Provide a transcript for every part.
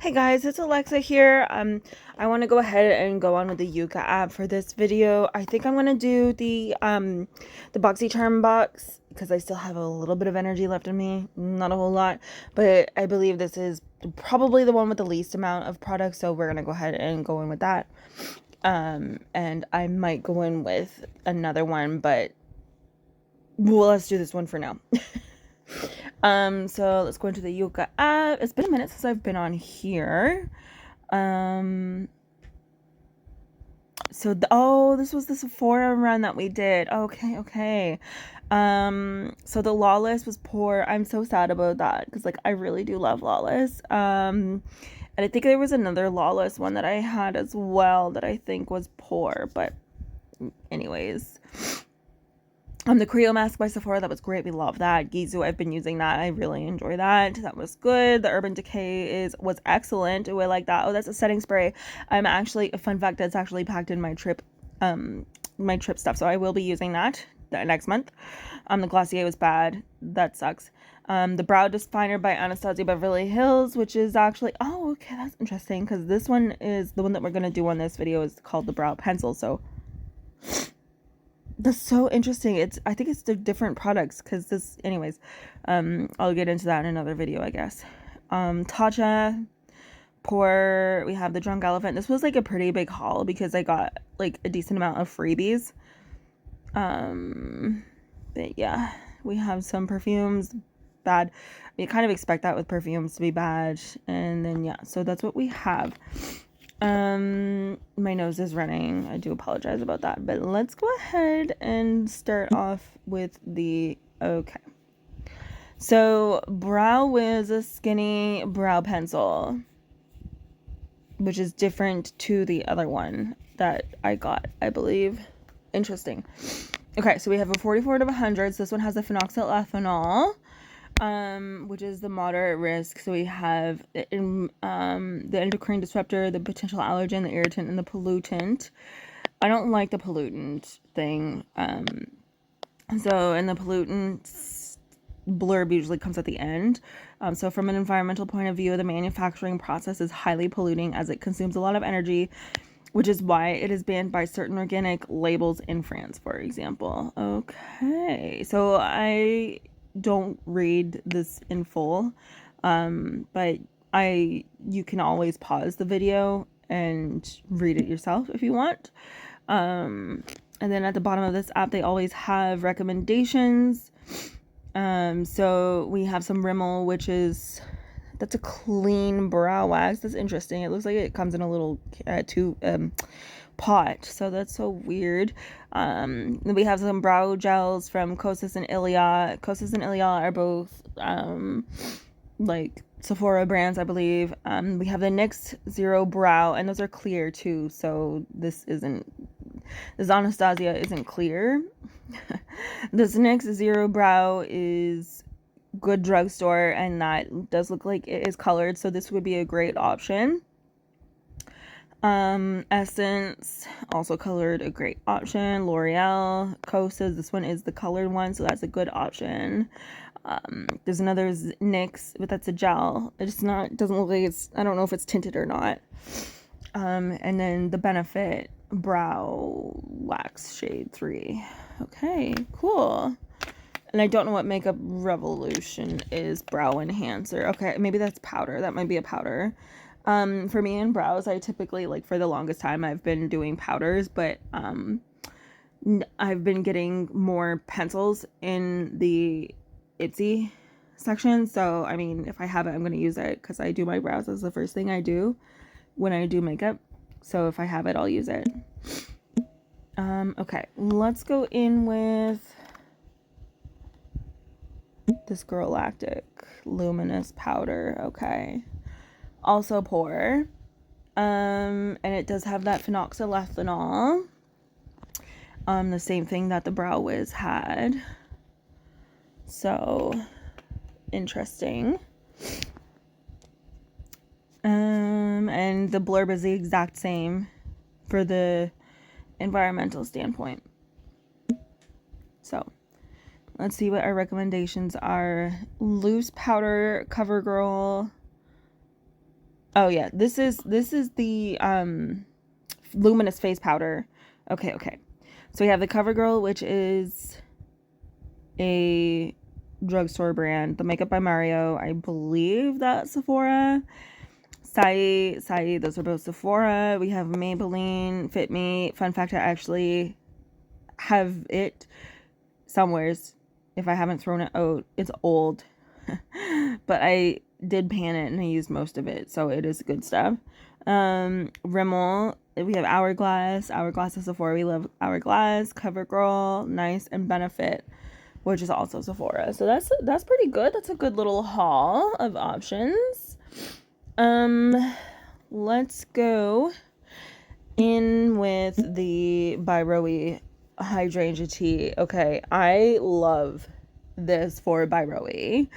Hey guys, it's Alexa here. I want to go ahead and go on with the Yuka app for this video. I think I'm gonna do the Boxycharm box because I still have a little bit of energy left in me, not a whole lot, but I believe this is probably the one with the least amount of products, so we're gonna go ahead and go in with that. And I might go in with another one, but well, let's do this one for now. So let's go into the Yuka app. It's been a minute since I've been on here. So this was the Sephora run that we did. Okay. So the Lawless was poor. I'm so sad about that because like I really do love Lawless. And I think there was another Lawless one that I had as well that I think was poor, but anyways. The Creo mask by Sephora, that was great. We love that. Gizu, I've been using that. I really enjoy that. That was good. The Urban Decay was excellent. Oh, I like that. Oh, that's a setting spray. I'm actually, a fun fact, that's actually packed in my trip stuff. So I will be using that next month. The Glossier was bad. That sucks. The Brow Definer by Anastasia Beverly Hills, which is actually, oh, okay, that's interesting. Because this one is, the one that we're going to do on this video is called the Brow Pencil. So that's so interesting. I think it's the different products because this, anyways, I'll get into that in another video, I guess. Tatcha, Pour, we have the Drunk Elephant. This was like a pretty big haul because I got like a decent amount of freebies. But yeah, we have some perfumes, bad. You kind of expect that with perfumes to be bad. And then, yeah, so that's what we have. My nose is running. I do apologize about that, but let's go ahead and start off with okay. So Brow Wiz a skinny brow pencil, which is different to the other one that I got, I believe. Interesting. Okay, so we have a 44 to 100. So this one has a phenoxyethanol, which is the moderate risk. So we have the endocrine disruptor, the potential allergen, the irritant, and the pollutant. I don't like the pollutant thing. And the pollutant blurb usually comes at the end. So from an environmental point of view, the manufacturing process is highly polluting as it consumes a lot of energy, which is why it is banned by certain organic labels in France, for example. Okay, so I don't read this in full, but you can always pause the video and read it yourself if you want. And then at the bottom of this app, they always have recommendations. So we have some Rimmel, that's a clean brow wax. That's interesting. It looks like it comes in a little pot, so that's so weird. Then we have some brow gels from Kosas and Ilia. Kosas and Ilia are both like Sephora brands, I believe. We have the NYX Zero Brow, and those are clear too, so this Anastasia isn't clear. This NYX Zero Brow is good drugstore, and that does look like it is colored, so this would be a great option. Essence, also colored, a great option. L'Oreal, Kosas, this one is the colored one, so that's a good option. There's another NYX, but that's a gel. Doesn't look like I don't know if it's tinted or not. And then the Benefit Brow Wax Shade 3. Okay, cool. And I don't know what Makeup Revolution is. Brow Enhancer. Okay, maybe that's powder. That might be a powder. For me in brows, I typically, like, for the longest time, I've been doing powders, but I've been getting more pencils in the Ipsy section. So, I mean, if I have it, I'm going to use it because I do my brows as the first thing I do when I do makeup. So if I have it, I'll use it. Okay, let's go in with this Galactic Luminous Powder. Okay, also pour. And it does have that phenoxyethanol. The same thing that the Brow Wiz had. So interesting. And the blurb is the exact same for the environmental standpoint. So let's see what our recommendations are. Loose powder, CoverGirl. Oh yeah, this is the luminous face powder. Okay. So we have the CoverGirl, which is a drugstore brand. The Makeup by Mario, I believe that's Sephora. Sai, those are both Sephora. We have Maybelline, Fit Me. Fun fact, I actually have it somewheres. If I haven't thrown it out, it's old. But I did pan it and I used most of it, so it is good stuff. Rimmel, we have Hourglass is Sephora. We love Hourglass. CoverGirl, Nice, and Benefit, which is also Sephora. So that's pretty good. That's a good little haul of options. Let's go in with the By Roe Hydrangea Tea. Okay, I love this for By Roe.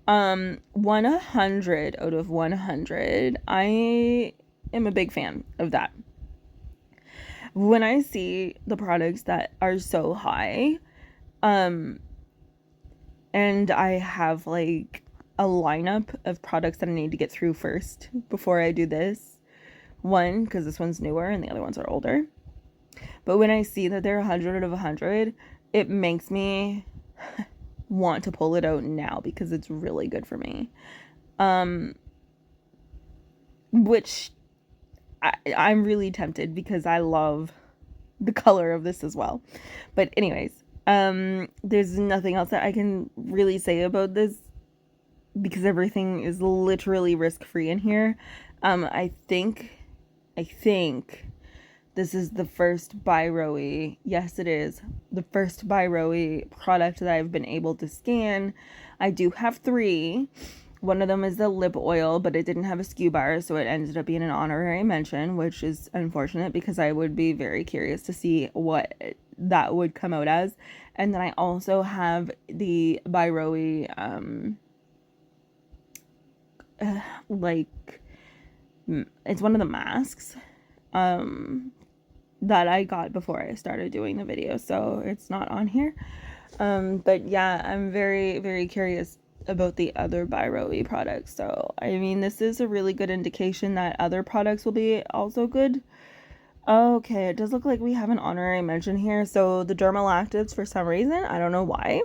100 out of 100. I am a big fan of that. When I see the products that are so high, and I have like a lineup of products that I need to get through first before I do this one, because this one's newer and the other ones are older. But when I see that they're 100 out of 100, it makes me want to pull it out now because it's really good for me. Which I'm really tempted because I love the color of this as well. But anyways, there's nothing else that I can really say about this because everything is literally risk-free in here. I think this is the first By Roe. Yes, it is the first By Roe product that I've been able to scan. I do have 3. One of them is the lip oil, but it didn't have a SKU bar, so it ended up being an honorary mention, which is unfortunate because I would be very curious to see what that would come out as. And then I also have the By Roe, like, it's one of the masks, that I got before I started doing the video, so it's not on here. But yeah, I'm very, very curious about the other By Roe products. So, I mean, this is a really good indication that other products will be also good. Okay, it does look like we have an honorary mention here. So, the Dermalactives, for some reason, I don't know why,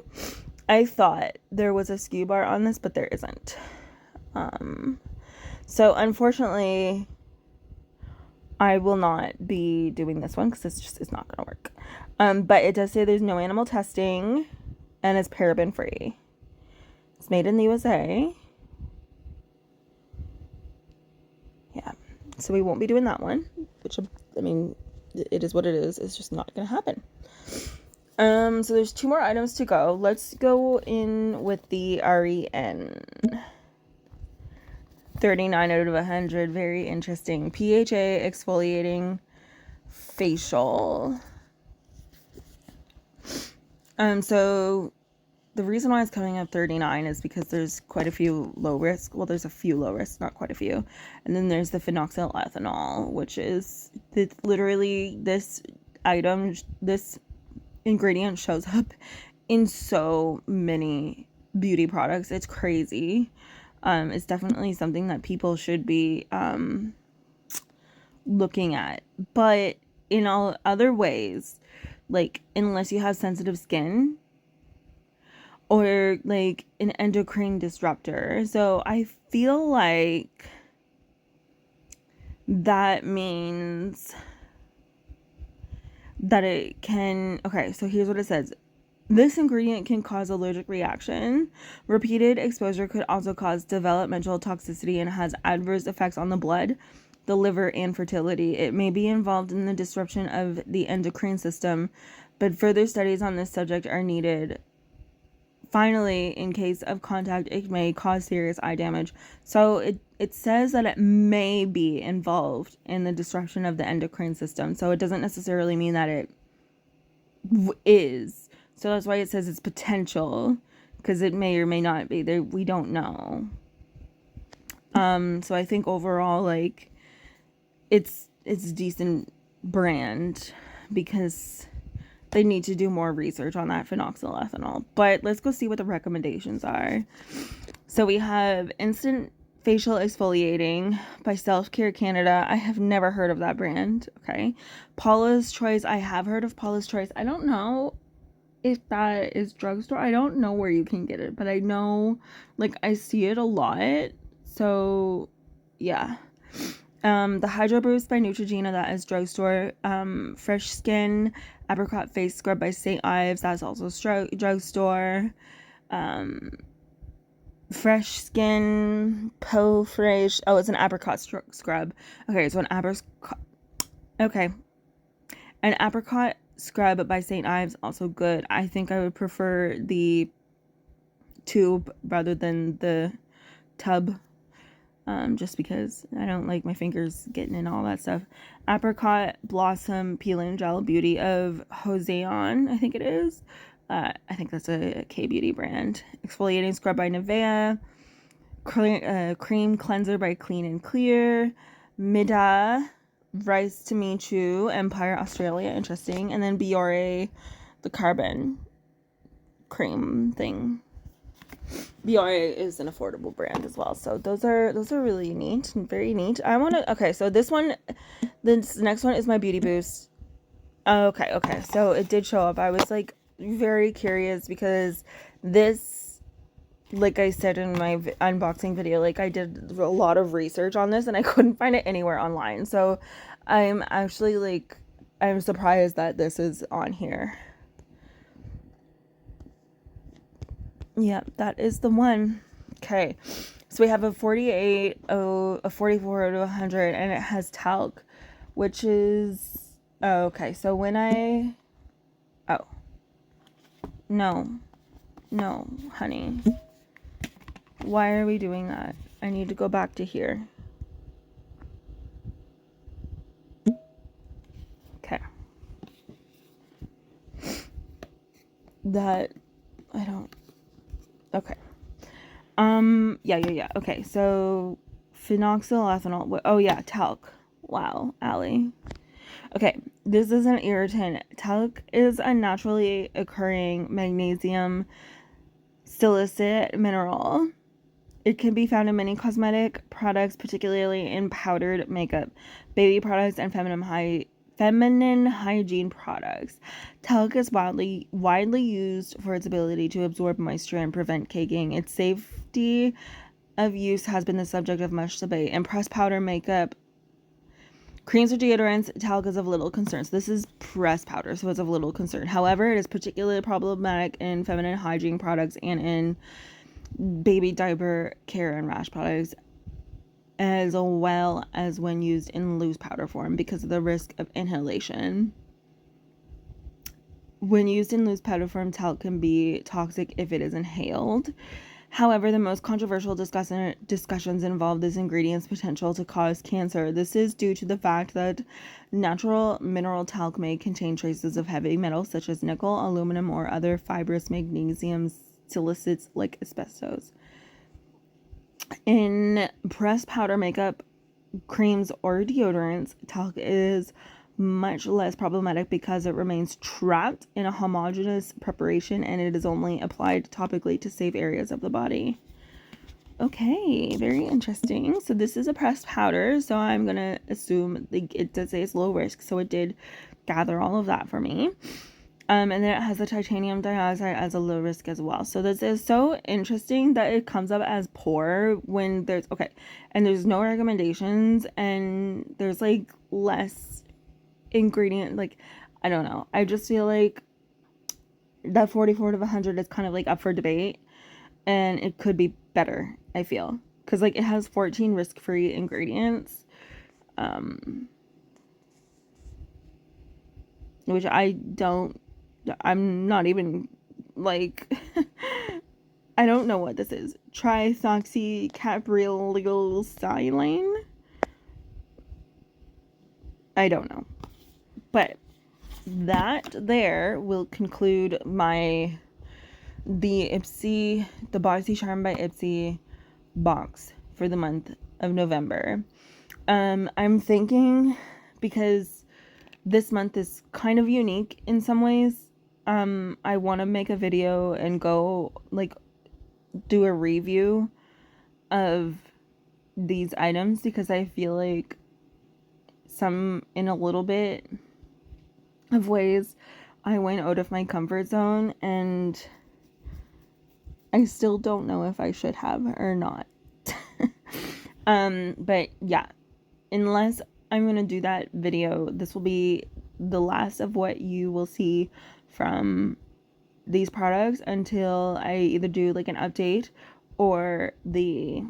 I thought there was a SKU bar on this, but there isn't. So, unfortunately, I will not be doing this one because it's not going to work. But it does say there's no animal testing and it's paraben free. It's made in the USA. Yeah. So we won't be doing that one, which, I mean, it is what it is. It's just not going to happen. So there's 2 more items to go. Let's go in with the REN. 39 out of 100. Very interesting. PHA exfoliating facial. So the reason why it's coming up 39 is because there's quite a few low risk. Well, there's a few low risk, not quite a few. And then there's the phenoxyl ethanol, which is literally this item, this ingredient shows up in so many beauty products. It's crazy. It's definitely something that people should be looking at. But in all other ways, like, unless you have sensitive skin or like an endocrine disruptor. So I feel like that means that it can, okay, so here's what it says. This ingredient can cause allergic reaction. Repeated exposure could also cause developmental toxicity and has adverse effects on the blood, the liver, and fertility. It may be involved in the disruption of the endocrine system, but further studies on this subject are needed. Finally, in case of contact, it may cause serious eye damage. So it says that it may be involved in the disruption of the endocrine system. So it doesn't necessarily mean that it is. So that's why it says it's potential, because it may or may not be. There, we don't know. So I think overall, like, it's a decent brand because they need to do more research on that phenoxyl ethanol. But let's go see what the recommendations are. So we have instant facial exfoliating by Self Care Canada. I have never heard of that brand. Okay. Paula's Choice. I have heard of Paula's Choice. I don't know if that is drugstore. I don't know where you can get it, but I know, like, I see it a lot. So, yeah. The Hydro Boost by Neutrogena, that is drugstore. Fresh Skin Apricot Face Scrub by St. Ives, that's also drugstore. Fresh Skin Peau Fraîche. Oh, it's an apricot scrub. Okay, so an apricot scrub by St. Ives, also good. I think I would prefer the tube rather than the tub. Just because I don't like my fingers getting in all that stuff. Apricot Blossom Peeling Gel Beauty of Joseon, I think it is. I think that's a K-beauty brand. Exfoliating Scrub by Nivea. Cream Cleanser by Clean and Clear. Mida Rice to Michu, Empire Australia, interesting. And then Biore, the carbon cream thing. Biore is an affordable brand as well. So those are really neat, very neat. So this next one is my Beauty Boost. Okay. So it did show up. I was like very curious because this, like I said in my unboxing video, like I did a lot of research on this and I couldn't find it anywhere online. So I'm actually like, I'm surprised that this is on here. Yep, that is the one. Okay, so we have a 48, a 44 to 100, and it has talc, which is, okay, so no, honey. Why are we doing that? I need to go back to here. Okay. Okay. Yeah. Okay, so phenoxyl ethanol. Oh yeah, talc. Wow, Allie. Okay, this is an irritant. Talc is a naturally occurring magnesium silicate mineral. It can be found in many cosmetic products, particularly in powdered makeup, baby products, and feminine hygiene products. Talc is widely used for its ability to absorb moisture and prevent caking. Its safety of use has been the subject of much debate. In pressed powder makeup, creams or deodorants, talc is of little concern. So this is pressed powder, so it's of little concern. However, it is particularly problematic in feminine hygiene products and in baby diaper care and rash products, as well as when used in loose powder form because of the risk of inhalation. When used in loose powder form, talc can be toxic if it is inhaled. However, the most controversial discussions involve this ingredient's potential to cause cancer. This is due to the fact that natural mineral talc may contain traces of heavy metals such as nickel, aluminum, or other fibrous magnesium silicates like asbestos. In pressed powder makeup, creams, or deodorants, talc is much less problematic because it remains trapped in a homogeneous preparation and it is only applied topically to safe areas of the body. Okay, very interesting. So this is a pressed powder, so I'm gonna assume it does say it's low risk, so it did gather all of that for me. And then it has the titanium dioxide as a low risk as well. So this is so interesting that it comes up as poor when there's, okay, and there's no recommendations and there's like less ingredient, like, I don't know. I just feel like that 44 to 100 is kind of like up for debate and it could be better, I feel. Because like it has 14 risk-free ingredients. Which I'm not even like I don't know what this is. Trithoxycaprylylsilane? I don't know. But that there will conclude the Boxycharm by Ipsy box for the month of November. I'm thinking because this month is kind of unique in some ways. I want to make a video and go like do a review of these items because I feel like in a little bit of ways I went out of my comfort zone, and I still don't know if I should have or not. But yeah, unless I'm gonna do that video, this will be the last of what you will see from these products until I either do like an update or the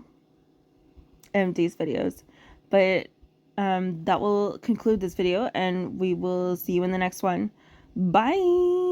empties videos. But that will conclude this video, and we will see you in the next one. Bye.